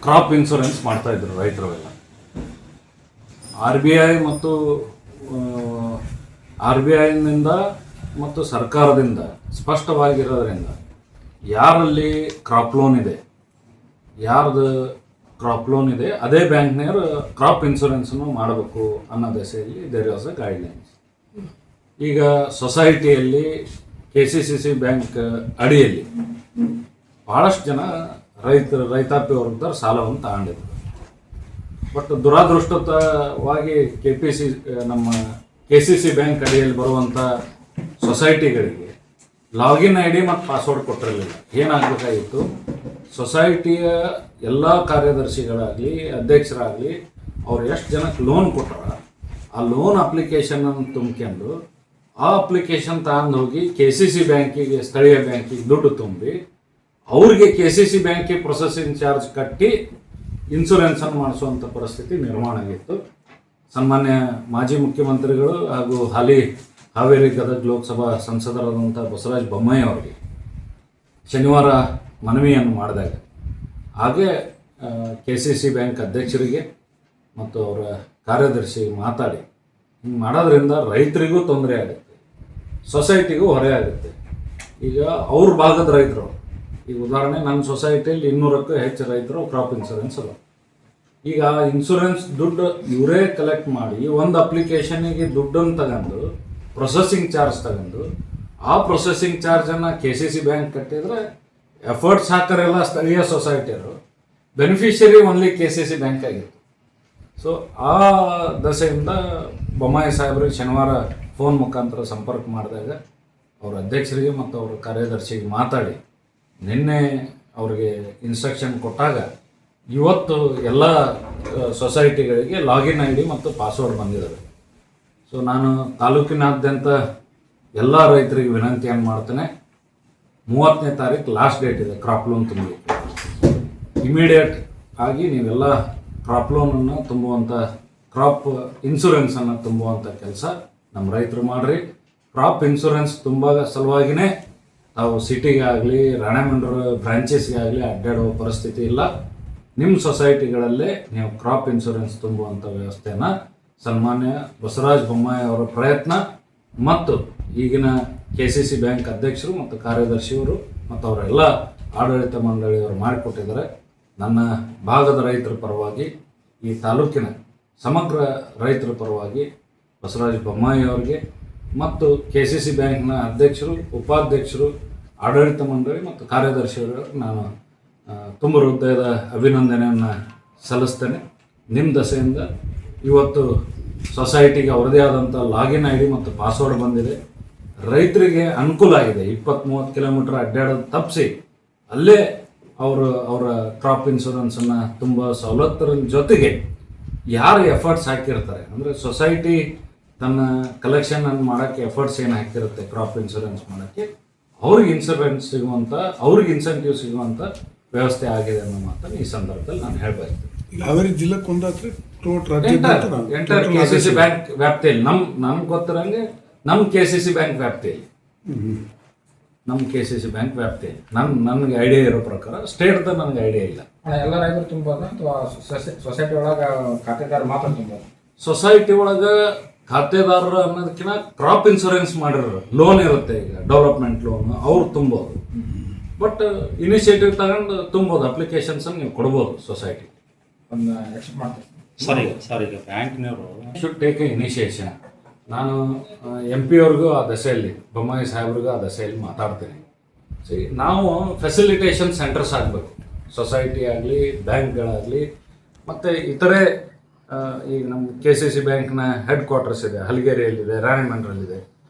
Crop insurance ಮಾಡ್ತಾಯಿದ್ರು ರೈತರೆಲ್ಲ. R B ಐನಿಂದ ಮತ್ತು ಸರ್ಕಾರದಿಂದ ಸ್ಪಷ್ಟವಾಗಿರೋದ್ರಿಂದ ಯಾರಲ್ಲಿ ಕ್ರಾಪ್ ಲೋನ್ ಇದೆ ಅದೇ ಬ್ಯಾಂಕ್ನವರು ಕ್ರಾಪ್ ಇನ್ಶೂರೆನ್ಸನ್ನು ಮಾಡಬೇಕು ಅನ್ನೋ ದೆಸೆಯಲ್ಲಿ ದೇರ್ ವಾಸ್ ಅ ಗೈಡ್ಲೈನ್ಸ್. ಈಗ ಸೊಸೈಟಿಯಲ್ಲಿ KCC ಬ್ಯಾಂಕ್ ಅಡಿಯಲ್ಲಿ ಭಾಳಷ್ಟು ಜನ ರೈತಾಪಿ ವರ್ಗದವ್ರು ಸಾಲವನ್ನು ತಗೊಂಡಿದ್ರು. ಬಟ್ ದುರಾದೃಷ್ಟವಾಗಿ ನಮ್ಮ KCC ಬ್ಯಾಂಕ್ ಅಡಿಯಲ್ಲಿ ಬರುವಂಥ ಸೊಸೈಟಿಗಳಿಗೆ ಲಾಗಿನ್ ID ಮತ್ತು ಪಾಸ್ವರ್ಡ್ ಕೊಟ್ಟಿರಲಿಲ್ಲ. ಏನಾಗಬೇಕಾಗಿತ್ತು, ಸೊಸೈಟಿಯ ಎಲ್ಲ ಕಾರ್ಯದರ್ಶಿಗಳಾಗಲಿ ಅಧ್ಯಕ್ಷರಾಗಲಿ ಅವ್ರು ಎಷ್ಟು ಜನಕ್ಕೆ ಲೋನ್ ಕೊಟ್ಟಾರ ಆ ಲೋನ್ ಅಪ್ಲಿಕೇಶನನ್ನು ತುಂಬ್ಕೊಂಡು ಆ ಅಪ್ಲಿಕೇಶನ್ ತಗೊಂಡು ಹೋಗಿ KCC ಬ್ಯಾಂಕಿಗೆ, ಸ್ಥಳೀಯ ಬ್ಯಾಂಕಿಗೆ ದುಡ್ಡು ತುಂಬಿ ಅವ್ರಿಗೆ KCC ಬ್ಯಾಂಕಿಗೆ ಪ್ರೊಸೆಸಿಂಗ್ ಚಾರ್ಜ್ ಕಟ್ಟಿ ಇನ್ಶೂರೆನ್ಸನ್ನು ಮಾಡಿಸುವಂಥ ಪರಿಸ್ಥಿತಿ ನಿರ್ಮಾಣ ಆಗಿತ್ತು. ಸನ್ಮಾನ್ಯ ಮಾಜಿ ಮುಖ್ಯಮಂತ್ರಿಗಳು ಹಾಗೂ ಹಾಲಿ ಹಾವೇರಿ ಗದಗ ಲೋಕಸಭಾ ಸಂಸದರಾದಂಥ ಬಸವರಾಜ ಬೊಮ್ಮಾಯಿ ಅವರಿಗೆ ಶನಿವಾರ ಮನವಿಯನ್ನು ಮಾಡಿದಾಗ ಹಾಗೆ KCC ಬ್ಯಾಂಕ್ ಅಧ್ಯಕ್ಷರಿಗೆ ಮತ್ತು ಅವರ ಕಾರ್ಯದರ್ಶಿಗೆ ಮಾತಾಡಿ ಹಿಂಗೆ ಮಾಡೋದ್ರಿಂದ ರೈತರಿಗೂ ತೊಂದರೆ ಆಗುತ್ತೆ, ಸೊಸೈಟಿಗೂ ಹೊರೆ ಆಗುತ್ತೆ. ಈಗ ಅವ್ರ ಭಾಗದ ರೈತರು, ಈಗ ಉದಾಹರಣೆ ನನ್ನ ಸೊಸೈಟಿಯಲ್ಲಿ 200ಕ್ಕೂ ಹೆಚ್ಚು ರೈತರು ಕ್ರಾಪ್ ಇನ್ಶೂರೆನ್ಸ್ ಅಲ್ಲ. ಈಗ ಇನ್ಶೂರೆನ್ಸ್ ದುಡ್ಡು ಇವರೇ ಕಲೆಕ್ಟ್ ಮಾಡಿ ಒಂದು ಅಪ್ಲಿಕೇಶನಿಗೆ ದುಡ್ಡನ್ನು ತಗೊಂಡು ಪ್ರೊಸೆಸಿಂಗ್ ಚಾರ್ಜ್ ತಗೊಂಡು ಆ ಪ್ರೊಸೆಸಿಂಗ್ ಚಾರ್ಜನ್ನು KCC ಬ್ಯಾಂಕ್ ಕಟ್ಟಿದರೆ ಎಫರ್ಟ್ಸ್ ಹಾಕರೆಲ್ಲ ಸ್ಥಳೀಯ ಸೊಸೈಟಿಯರು, ಬೆನಿಫಿಷರಿ ಓನ್ಲಿ KCC ಬ್ಯಾಂಕ್ ಆಗಿತ್ತು. ಸೊ ಆ ದಶೆಯಿಂದ ಬೊಮ್ಮಾಯಿ ಸಾಹೇಬರಿಗೆ ಶನಿವಾರ ಫೋನ್ ಮುಖಾಂತರ ಸಂಪರ್ಕ ಮಾಡಿದಾಗ ಅವ್ರ ಅಧ್ಯಕ್ಷರಿಗೆ ಮತ್ತು ಅವ್ರ ಕಾರ್ಯದರ್ಶಿಗೆ ಮಾತಾಡಿ ನಿನ್ನೆ ಅವ್ರಿಗೆ ಇನ್ಸ್ಟ್ರಕ್ಷನ್ ಕೊಟ್ಟಾಗ ಇವತ್ತು ಎಲ್ಲ ಸೊಸೈಟಿಗಳಿಗೆ ಲಾಗಿನ್ ID ಮತ್ತು ಪಾಸ್ವರ್ಡ್ ಬಂದಿದ್ದಾವೆ. ಸೊ ನಾನು ತಾಲೂಕಿನಾದ್ಯಂತ ಎಲ್ಲ ರೈತರಿಗೆ ವಿನಂತಿಯನ್ನು ಮಾಡ್ತೇನೆ, 30ನೇ ತಾರೀಕು ಲಾಸ್ಟ್ ಡೇಟ್ ಇದೆ ಕ್ರಾಪ್ ಲೋನ್ ತುಂಬಲಿಕ್ಕೆ. ಇಮಿಡಿಯೇಟ್ ಆಗಿ ನೀವೆಲ್ಲ ಕ್ರಾಪ್ ಲೋನನ್ನು ತುಂಬುವಂಥ, ಕ್ರಾಪ್ ಇನ್ಶೂರೆನ್ಸನ್ನು ತುಂಬುವಂಥ ಕೆಲಸ ನಮ್ಮ ರೈತರು ಮಾಡಿರಿ. ಕ್ರಾಪ್ ಇನ್ಶೂರೆನ್ಸ್ ತುಂಬ ಸಲುವಾಗಿಯೇ ತಾವು ಸಿಟಿಗೆ ಆಗಲಿ ರಾಣೆಬೆನ್ನೂರು ಬ್ರಾಂಚಸ್ಗೆ ಆಗಲಿ ಅಡ್ಡಾಡುವ ಪರಿಸ್ಥಿತಿ ಇಲ್ಲ. ನಿಮ್ಮ ಸೊಸೈಟಿಗಳಲ್ಲೇ ನೀವು ಕ್ರಾಪ್ ಇನ್ಶೂರೆನ್ಸ್ ತುಂಬುವಂಥ ವ್ಯವಸ್ಥೆಯನ್ನು ಸನ್ಮಾನ್ಯ ಬಸವರಾಜ ಬೊಮ್ಮಾಯಿ ಅವರ ಪ್ರಯತ್ನ ಮತ್ತು ಈಗಿನ KCC ಬ್ಯಾಂಕ್ ಅಧ್ಯಕ್ಷರು ಮತ್ತು ಕಾರ್ಯದರ್ಶಿಯವರು ಮತ್ತು ಅವರೆಲ್ಲ ಆಡಳಿತ ಮಂಡಳಿಯವರು ಮಾಡಿಕೊಟ್ಟಿದ್ದಾರೆ. ನನ್ನ ಭಾಗದ ರೈತರ ಪರವಾಗಿ, ಈ ತಾಲೂಕಿನ ಸಮಗ್ರ ರೈತರ ಪರವಾಗಿ ಬಸವರಾಜ ಬೊಮ್ಮಾಯಿ ಅವರಿಗೆ ಮತ್ತು KCC ಬ್ಯಾಂಕ್ನ ಅಧ್ಯಕ್ಷರು, ಉಪಾಧ್ಯಕ್ಷರು, ಆಡಳಿತ ಮಂಡಳಿ ಮತ್ತು ಕಾರ್ಯದರ್ಶಿಯವರಿಗೆ ನಾನು ತುಂಬ ಹೃದಯದ ಅಭಿನಂದನೆಯನ್ನು ಸಲ್ಲಿಸ್ತೇನೆ. ನಿಮ್ಮ ದಸೆಯಿಂದ ಇವತ್ತು ಸೊಸೈಟಿಗೆ ಅವರದೇ ಆದಂಥ ಲಾಗಿನ್ ID ಮತ್ತು ಪಾಸ್ವರ್ಡ್ ಬಂದಿದೆ. ರೈತರಿಗೆ ಅನುಕೂಲ ಆಗಿದೆ. 20-30 ಕಿಲೋಮೀಟರ್ ಅಡ್ಡಾಡೋದು ತಪ್ಪಿಸಿ ಅಲ್ಲೇ ಅವರ ಕ್ರಾಪ್ ಇನ್ಶೂರೆನ್ಸನ್ನು ತುಂಬ ಸವಲತ್ತರ ಜೊತೆಗೆ ಯಾರು ಎಫರ್ಟ್ಸ್ ಹಾಕಿರ್ತಾರೆ, ಅಂದರೆ ಸೊಸೈಟಿ ತನ್ನ ಕಲೆಕ್ಷನನ್ನು ಮಾಡೋಕ್ಕೆ ಎಫರ್ಟ್ಸ್ ಏನು ಹಾಕಿರುತ್ತೆ ಕ್ರಾಪ್ ಇನ್ಶೂರೆನ್ಸ್ ಮಾಡೋಕ್ಕೆ, ಅವ್ರಿಗೆ ಇನ್ಶೂರೆನ್ಸ್ ಸಿಗುವಂಥ, ಅವ್ರಿಗೆ ಇನ್ಸೆಂಟಿವ್ ಸಿಗುವಂಥ ವ್ಯವಸ್ಥೆ ಆಗಿದೆ ಅನ್ನೋ ಮಾತನ್ನು ಈ ಸಂದರ್ಭದಲ್ಲಿ ನಾನು ಹೇಳಬಯಸ್ತೀನಿ. ಹಾವೇರಿ ಜಿಲ್ಲೆಗೊಂದಾದ್ರೆ ಎಂಟರ್ KCC ಬ್ಯಾಂಕ್ ವ್ಯಾಪ್ತಿಯಲ್ಲಿ ನಮ್ಗೆ ಗೊತ್ತಿರಂಗೆ ನಮ್ಮ KCC ಬ್ಯಾಂಕ್ ವ್ಯಾಪ್ತಿಯಲ್ಲಿ ನನಗೆ ಐಡಿಯಾ ಇರೋ ಪ್ರಕಾರ ಸ್ಟೇಟ್ದ ನನಗೆ ಐಡಿಯಾ ಇಲ್ಲ. ಎಲ್ಲ ರೈತರು ತುಂಬೋದು ಅಥವಾ ಸೊಸೈಟಿ ಒಳಗೆ ಖಾತೆದಾರ ಮಾತ್ರ ತುಂಬೋದು? ಸೊಸೈಟಿ ಒಳಗೆ ಖಾತೆದಾರರು ಅನ್ನೋದಕ್ಕಿಂತ ಕ್ರಾಪ್ ಇನ್ಶೂರೆನ್ಸ್ ಮಾಡಿರೋ ಲೋನ್ ಇರುತ್ತೆ, ಈಗ ಡೆವಲಪ್ಮೆಂಟ್ ಲೋನ್, ಅವ್ರು ತುಂಬೋದು. ಬಟ್ ಇನಿಷಿಯೇಟಿವ್ ತಗೊಂಡು ತುಂಬೋದು, ಅಪ್ಲಿಕೇಶನ್ಸನ್ನು ನೀವು ಕೊಡ್ಬೋದು ಸೊಸೈಟಿ. ಒಂದು ಎಕ್ಸೆಪ್ಟ್ ಮಾಡ್ತೀನಿ ಸರ್ ಈಗ ಬ್ಯಾಂಕ್ನವರು ಶುಡ್ ಟೇಕ್ ಎ ಇನಿಷಿಯೇಷನ್. ನಾನು MP ಅವ್ರಿಗೂ ಆ ದಶೆಯಲ್ಲಿ, ಬೊಮ್ಮಾಯಿ ಸಾಹೇಬ್ರಿಗೂ ಆ ದಶೆಯಲ್ಲಿ ಮಾತಾಡ್ತೀನಿ. ಸರಿ, ನಾವು ಫೆಸಿಲಿಟೇಷನ್ ಸೆಂಟರ್ಸ್ ಆಗಬೇಕು, ಸೊಸೈಟಿ ಆಗಲಿ, ಬ್ಯಾಂಕ್ಗಳಾಗಲಿ, ಮತ್ತು ಇತರೆ ಈಗ ನಮ್ಮ KCC ಬ್ಯಾಂಕ್ನ ಹೆಡ್ ಕ್ವಾರ್ಟರ್ಸ್ ಇದೆ, ಹಲಗೇರಿಯಲ್ಲಿದೆ, ರಾಣೆಬೆನ್ನೂರಲ್ಲಿದೆ.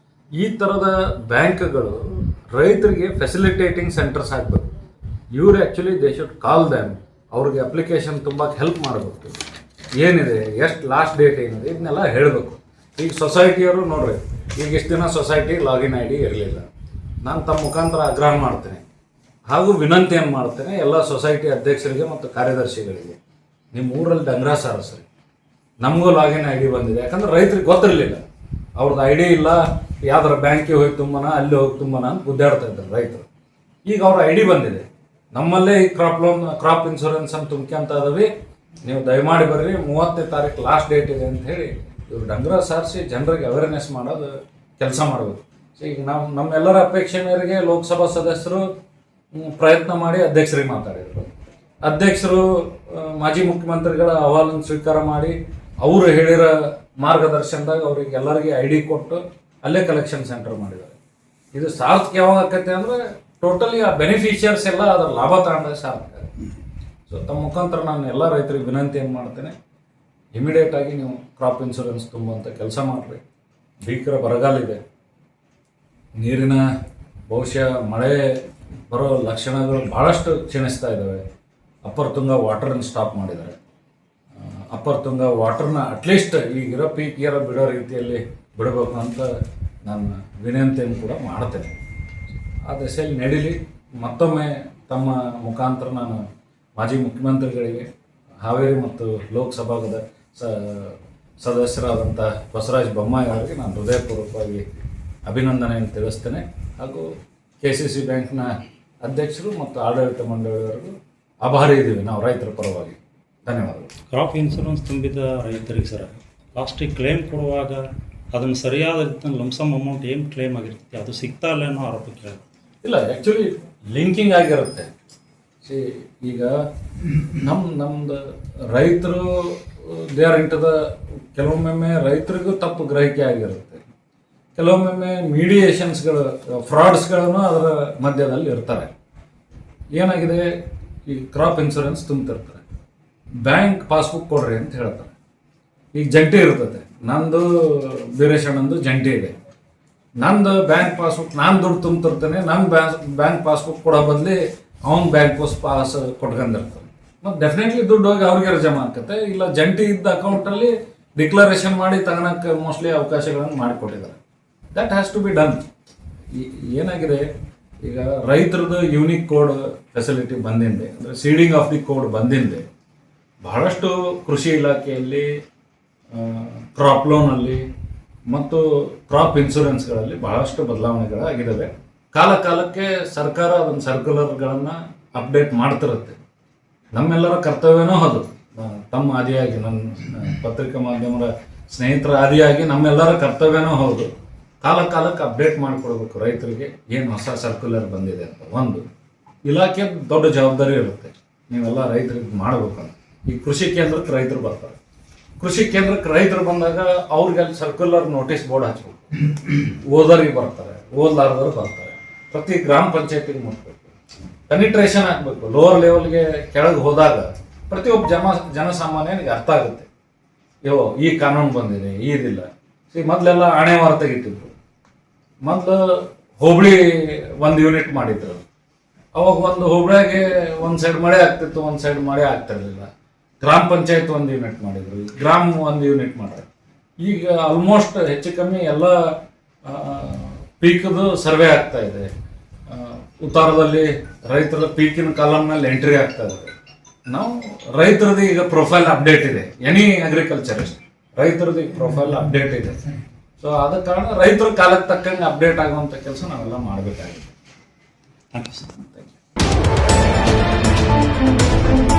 ಈ ಥರದ ಬ್ಯಾಂಕ್ಗಳು ರೈತರಿಗೆ ಫೆಸಿಲಿಟೇಟಿಂಗ್ ಸೆಂಟರ್ಸ್ ಆಗಬೇಕು. ಇವ್ರು actually they should call damn, ಅವ್ರಿಗೆ ಅಪ್ಲಿಕೇಶನ್ ತುಂಬಕ್ಕೆ ಹೆಲ್ಪ್ ಮಾಡಬೇಕು. ಏನಿದೆ, ಎಷ್ಟು ಲಾಸ್ಟ್ ಡೇಟ್ ಏನಿದೆ, ಇದನ್ನೆಲ್ಲ ಹೇಳಬೇಕು. ಈಗ ಸೊಸೈಟಿಯವರು ನೋಡ್ರಿ, ಈಗ ಇಷ್ಟು ದಿನ ಸೊಸೈಟಿ ಲಾಗಿನ್ ID ಇರಲಿಲ್ಲ. ನಾನು ತಮ್ಮ ಮುಖಾಂತರ ಆಗ್ರಹ ಮಾಡ್ತೇನೆ ಹಾಗೂ ವಿನಂತಿಯನ್ನು ಮಾಡ್ತೇನೆ ಎಲ್ಲ ಸೊಸೈಟಿ ಅಧ್ಯಕ್ಷರಿಗೆ ಮತ್ತು ಕಾರ್ಯದರ್ಶಿಗಳಿಗೆ, ನಿಮ್ಮ ಊರಲ್ಲಿ ಡಂಗ್ರಾ ಸಾರಸ್ರಿ, ನಮಗೂ ಲಾಗಿನ್ ID ಬಂದಿದೆ. ಯಾಕಂದ್ರೆ ರೈತರಿಗೆ ಗೊತ್ತಿರಲಿಲ್ಲ, ಅವ್ರದ್ದು ID ಇಲ್ಲ, ಯಾವ್ದಾರ ಬ್ಯಾಂಕಿಗೆ ಹೋಗಿ ತುಂಬನ, ಅಲ್ಲಿ ಹೋಗಿ ತುಂಬನ ಅಂತ ಗುದ್ದಾಡ್ತಾ ಇದ್ದಾರೆ ರೈತರು. ಈಗ ಅವ್ರ ID ಬಂದಿದೆ, ನಮ್ಮಲ್ಲೇ ಈ ಕ್ರಾಪ್ ಇನ್ಶೂರೆನ್ಸ್ ಅಂತ ತುಂಬ್ಕೊಂತ ಅದವಿ, ನೀವು ದಯಮಾಡಿ ಬರ್ರಿ, 30ನೇ ತಾರೀಕು ಲಾಸ್ಟ್ ಡೇಟ್ ಇದೆ ಅಂತ ಹೇಳಿ ಇವ್ರು ಡಂಗ್ರ ಸಾರಿಸಿ ಜನರಿಗೆ ಅವೇರ್ನೆಸ್ ಮಾಡೋದು ಕೆಲಸ ಮಾಡಬೇಕು. ಸೊ ಈಗ ನಮ್ಮೆಲ್ಲರ ಅಪೇಕ್ಷೆ ಮೇರೆಗೆ ಲೋಕಸಭಾ ಸದಸ್ಯರು ಪ್ರಯತ್ನ ಮಾಡಿ ಅಧ್ಯಕ್ಷರಿಗೆ ಮಾತಾಡಿದರು. ಅಧ್ಯಕ್ಷರು ಮಾಜಿ ಮುಖ್ಯಮಂತ್ರಿಗಳ ಅಹವಾಲನ್ನು ಸ್ವೀಕಾರ ಮಾಡಿ ಅವರು ಹೇಳಿರೋ ಮಾರ್ಗದರ್ಶನದಾಗ ಅವ್ರಿಗೆ ಎಲ್ಲರಿಗೆ ID ಕೊಟ್ಟು ಅಲ್ಲೇ ಕಲೆಕ್ಷನ್ ಸೆಂಟರ್ ಮಾಡಿದ್ದಾರೆ. ಇದು ಸಾರ್ಥಕ ಯಾವಾಗ ಆಕೈತೆ ಅಂದರೆ ಟೋಟಲಿ ಆ ಬೆನಿಫಿಷಿಯರ್ಸ್ ಎಲ್ಲ ಅದರ ಲಾಭ ತಗೊಂಡಾಗ ಸಾರ್ಥಕ. ಸೊ ತಮ್ಮ ಮುಖಾಂತರ ನಾನು ಎಲ್ಲ ರೈತರಿಗೆ ವಿನಂತಿ ಏನು ಮಾಡ್ತೇನೆ, ಇಮಿಡಿಯೇಟಾಗಿ ನೀವು ಕ್ರಾಪ್ ಇನ್ಶೂರೆನ್ಸ್ ತುಂಬುವಂಥ ಕೆಲಸ ಮಾಡಿರಿ. ಭೀಕರ ಬರಗಾಲಿದೆ, ನೀರಿನ ಬಹುಶಃ ಮಳೆ ಬರೋ ಲಕ್ಷಣಗಳು ಭಾಳಷ್ಟು ಕ್ಷೀಣಿಸ್ತಾ ಇದ್ದಾವೆ. ಅಪ್ಪರ್ ತುಂಗ ವಾಟರ್ನ ಸ್ಟಾಪ್ ಮಾಡಿದ್ದಾರೆ. ಅಪ್ಪರ್ ತುಂಗ ವಾಟರ್ನ ಅಟ್ಲೀಸ್ಟ್ ಈಗಿರೋ ಪೀಕ್ ಇಯರ್ ಬಿಡೋ ರೀತಿಯಲ್ಲಿ ಬಿಡಬೇಕು ಅಂತ ನಾನು ವಿನಂತಿಯನ್ನು ಕೂಡ ಮಾಡ್ತೇನೆ. ಆ ದಶೆಯಲ್ಲಿ ನಡೀಲಿ. ಮತ್ತೊಮ್ಮೆ ತಮ್ಮ ಮುಖಾಂತರ ನಾನು ಮಾಜಿ ಮುಖ್ಯಮಂತ್ರಿಗಳಿಗೆ, ಹಾವೇರಿ ಮತ್ತು ಲೋಕಸಭಾದ ಸದಸ್ಯರಾದಂಥ ಬಸವರಾಜ ಬೊಮ್ಮಾಯಿ ಅವರಿಗೆ ನಾನು ಹೃದಯಪೂರ್ವಕವಾಗಿ ಅಭಿನಂದನೆಯನ್ನು ತಿಳಿಸ್ತೇನೆ. ಹಾಗೂ KCC ಬ್ಯಾಂಕ್ನ ಅಧ್ಯಕ್ಷರು ಮತ್ತು ಆಡಳಿತ ಮಂಡಳಿಯವರೆಗೂ ಆಭಾರಿ ಇದ್ದೀವಿ ನಾವು ರೈತರ ಪರವಾಗಿ. ಧನ್ಯವಾದಗಳು. ಕ್ರಾಪ್ ಇನ್ಶೂರೆನ್ಸ್ ತುಂಬಿದ ರೈತರಿಗೆ ಸರ್ ಲಾಸ್ಟಿಗೆ ಕ್ಲೇಮ್ ಕೊಡುವಾಗ ಅದನ್ನು ಸರಿಯಾದ ರೀತಿಯಲ್ಲಿ ಲಂಸಮ್ ಅಮೌಂಟ್ ಏನು ಕ್ಲೇಮ್ ಆಗಿರ್ತೈತಿ ಅದು ಸಿಗ್ತಾ ಇಲ್ಲ ಅನ್ನೋ ಆರೋಪ ಕೇಳಿದೆ. ಇಲ್ಲ, ಆ್ಯಕ್ಚುಲಿ ಲಿಂಕಿಂಗ್ ಆಗಿರುತ್ತೆ. ಈಗ ನಮ್ಮದು ರೈತರು ದೇ ಆರ್ ಇಂಟದ ಕೆಲವೊಮ್ಮೆ ರೈತರಿಗೂ ತಪ್ಪು ಗ್ರಹಿಕೆ ಆಗಿರುತ್ತೆ, ಕೆಲವೊಮ್ಮೆ ಮೀಡಿಯೇಷನ್ಸ್ಗಳು ಫ್ರಾಡ್ಸ್ಗಳನ್ನು ಅದರ ಮಧ್ಯದಲ್ಲಿ ಇರ್ತಾರೆ. ಏನಾಗಿದೆ, ಈ ಕ್ರಾಪ್ ಇನ್ಶೂರೆನ್ಸ್ ತುಂಬ್ತಿರ್ತಾರೆ, ಬ್ಯಾಂಕ್ ಪಾಸ್ಬುಕ್ ಕೊಡ್ರಿ ಅಂತ ಹೇಳ್ತಾರೆ. ಈಗ ಜಂಟಿ ಇರ್ತದೆ, ನಂದು ಬೀರೇಶಣ್ಣಂದು ಜಂಟಿ ಇದೆ, ನಂದು ಬ್ಯಾಂಕ್ ಪಾಸ್ಬುಕ್ ನಾನು ದುಡ್ಡು ತುಂಬ್ತಿರ್ತೇನೆ, ನನ್ನ ಬ್ಯಾಂಕ್ ಪಾಸ್ಬುಕ್ ಕೊಡೋ ಬದಲಿ ಅವ್ನು ಬ್ಯಾಂಕ್ ಪಾಸ್ ಕೊಟ್ಕೊಂಡಿರ್ತಾನೆ. ಮತ್ತು ಡೆಫಿನೆಟ್ಲಿ ದುಡ್ಡು ಹೋಗಿ ಅವ್ರಿಗೆ ಜಮಾ ಆಗ್ತದೆ. ಇಲ್ಲ ಜಂಟಿ ಇದ್ದ ಅಕೌಂಟಲ್ಲಿ ಡಿಕ್ಲರೇಷನ್ ಮಾಡಿ ತಗೊಳಕ್ಕೆ ಮೋಸ್ಟ್ಲಿ ಅವಕಾಶಗಳನ್ನು ಮಾಡಿಕೊಟ್ಟಿದ್ದಾರೆ. That has to be done. ಏನಾಗಿದೆ, ಈಗ ರೈತರದ್ದು ಯೂನಿಕ್ ಕೋಡ್ ಫೆಸಿಲಿಟಿ ಬಂದಿಂದೆ, ಅಂದರೆ ಸೀಡಿಂಗ್ ಆಫ್ ದಿ ಕೋಡ್ ಬಂದಿಂದೆ. ಬಹಳಷ್ಟು ಕೃಷಿ ಇಲಾಖೆಯಲ್ಲಿ, ಕ್ರಾಪ್ ಲೋನಲ್ಲಿ ಮತ್ತು ಕ್ರಾಪ್ ಇನ್ಶೂರೆನ್ಸ್ಗಳಲ್ಲಿ ಬಹಳಷ್ಟು ಬದಲಾವಣೆಗಳಾಗಿದ್ದಾವೆ. ಕಾಲ ಕಾಲಕ್ಕೆ ಸರ್ಕಾರ ಅದನ್ನು ಸರ್ಕ್ಯುಲರ್ಗಳನ್ನು ಅಪ್ಡೇಟ್ ಮಾಡ್ತಿರುತ್ತೆ. ನಮ್ಮೆಲ್ಲರ ಕರ್ತವ್ಯನೂ ಅದು. ತಮ್ಮ ಆದಿಯಾಗಿ, ನನ್ನ ಪತ್ರಿಕಾ ಮಾಧ್ಯಮದ ಸ್ನೇಹಿತರ ಆದಿಯಾಗಿ ನಮ್ಮೆಲ್ಲರ ಕರ್ತವ್ಯನೂ ಹೌದು. ಕಾಲ ಕಾಲಕ್ಕೆ ಅಪ್ಡೇಟ್ ಮಾಡಿಕೊಡ್ಬೇಕು ರೈತರಿಗೆ, ಏನು ಹೊಸ ಸರ್ಕ್ಯುಲರ್ ಬಂದಿದೆ ಅಂತ. ಒಂದು ಇಲಾಖೆ ದೊಡ್ಡ ಜವಾಬ್ದಾರಿ ಇರುತ್ತೆ, ನೀವೆಲ್ಲ ರೈತರಿಗೆ ಮಾಡಬೇಕಂತ. ಈ ಕೃಷಿ ಕೇಂದ್ರಕ್ಕೆ ರೈತರು ಬರ್ತಾರೆ, ಕೃಷಿ ಕೇಂದ್ರಕ್ಕೆ ರೈತರು ಬಂದಾಗ ಅವ್ರಿಗೆ ಅಲ್ಲಿ ಸರ್ಕ್ಯುಲರ್ ನೋಟಿಸ್ ಬೋರ್ಡ್ ಹಚ್ಬೇಕು. ಓದೋರಿಗೆ ಬರ್ತಾರೆ, ಓದ್ಲಾರ್ದವ್ರು ಬರ್ತಾರೆ. ಪ್ರತಿ ಗ್ರಾಮ ಪಂಚಾಯತಿಗೆ ಮುಟ್ಬೇಕು, ಪೆನಿಟ್ರೇಷನ್ ಆಗಬೇಕು. ಲೋವರ್ ಲೆವೆಲ್ಗೆ ಕೆಳಗೆ ಹೋದಾಗ ಪ್ರತಿಯೊಬ್ಬ ಜನಸಾಮಾನ್ಯನಿಗೆ ಅರ್ಥ ಆಗುತ್ತೆ, ಈ ಕಾನೂನು ಬಂದಿದೆ, ಈದಿಲ್ಲ. ಮೊದಲೆಲ್ಲ ಆಣೆ ವಾರ ತೆಗಿತಿದ್ರು, ಮೊದಲು ಹೋಬಳಿ ಒಂದು ಯೂನಿಟ್ ಮಾಡಿದ್ರು. ಅವಾಗ ಒಂದು ಹೋಬಳಿಗೆ ಒಂದು ಸೈಡ್ ಮಳೆ ಆಗ್ತಿತ್ತು, ಒಂದು ಸೈಡ್ ಮಳೆ ಆಗ್ತಿರ್ಲಿಲ್ಲ. ಗ್ರಾಮ ಪಂಚಾಯತ್ ಒಂದು ಯೂನಿಟ್ ಮಾಡಿದ್ರು, ಗ್ರಾಮ ಒಂದು ಯೂನಿಟ್ ಮಾಡ್ತಾರೆ. ಈಗ ಆಲ್ಮೋಸ್ಟ್ ಹೆಚ್ಚು ಕಮ್ಮಿ ಎಲ್ಲ ಪೀಕ್ದು ಸರ್ವೆ ಆಗ್ತಾ ಇದೆ. ಉತ್ತಾರದಲ್ಲಿ ರೈತರ ಪೀಕಿನ ಕಾಲಮ್ನಲ್ಲಿ ಎಂಟ್ರಿ ಆಗ್ತಾ ಇದೆ. ನಾವು ರೈತರದ್ದು ಈಗ ಪ್ರೊಫೈಲ್ ಅಪ್ಡೇಟ್ ಇದೆ, ಎನಿ ಅಗ್ರಿಕಲ್ಚರಿಸ್ಟ್ ರೈತರದ್ದು ಈಗ ಪ್ರೊಫೈಲ್ ಅಪ್ಡೇಟ್ ಇದೆ. ಸೊ ಆದ ಕಾರಣ ರೈತರ ಕಾಲಕ್ಕೆ ತಕ್ಕಂಗೆ ಅಪ್ಡೇಟ್ ಆಗುವಂಥ ಕೆಲಸ ನಾವೆಲ್ಲ ಮಾಡಬೇಕಾಗಿದೆ. Thank you sir. Thank you.